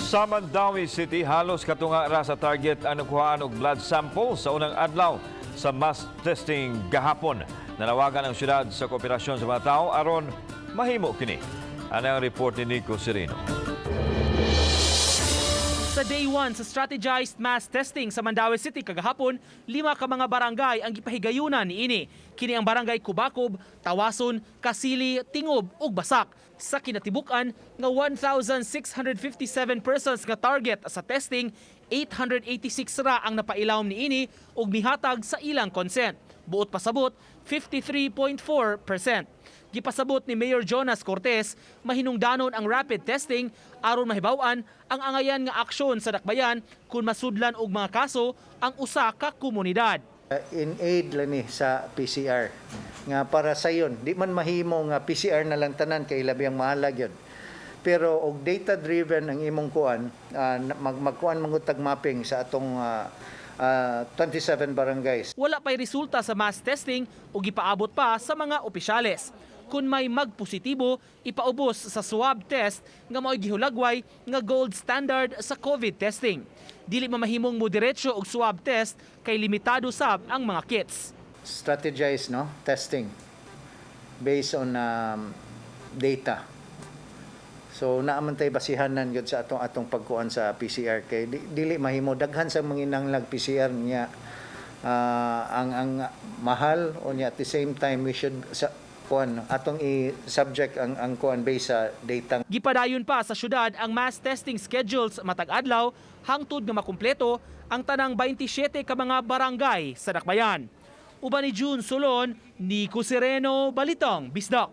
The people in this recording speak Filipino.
Sa Mandaue City, halos katunga ra sa target ang nakuhaan og blood sample sa unang adlaw sa mass testing gahapon. Nanawagan ang syudad sa kooperasyon sa mga tao aron mahimo kini. Ano ang report ni Nico Sereno? Sa day 1 sa strategized mass testing sa Mandaue City kagahapon, 5 ka mga barangay ang gipahigayunan niini. Kini ang barangay Kubakob, Tawason, Kasili, Tingob ug Basak. Sa kinatibukan nga 1,657 persons nga target sa testing, 886 ra ang napailawom niini ug mihatag sa ilang consent. Buot pasabot 53.4%. Gipasabot ni Mayor Jonas Cortes, mahinungdanon ang rapid testing aron mahibaw-an ang angayan nga aksyon sa dakbayan kung masudlan og mga kaso ang usa ka komunidad. In aid lang ni sa PCR nga para sa yon di man mahimo nga PCR na lang tanan kay labi ang mahalag yun. Pero og data driven ang imong kuan, magkuan mangutag mapping sa atong 27 barangays. Wala pa'y resulta sa mass testing o gipaabot pa sa mga opisyales. Kung may magpositibo, ipaubos sa swab test nga mao'y gihulagway nga gold standard sa COVID testing. Dili mamahimong moderetsyo og swab test kay limitado sab ang mga kits. Strategize testing based on data. So naaman tay basihanan gyud sa atong pagkuan sa PCR kay dili mahimo daghan sa manginanglag PCR niya ang mahal o niya at the same time we should kuan atong i-subject ang kuan based sa data. Gipadayon pa sa syudad ang mass testing schedules matag adlaw hangtod nga makumpleto ang tanang 27 ka mga barangay sa dakbayan. Uban ni June Solon, Nico Sereno, Balitang Bisdak.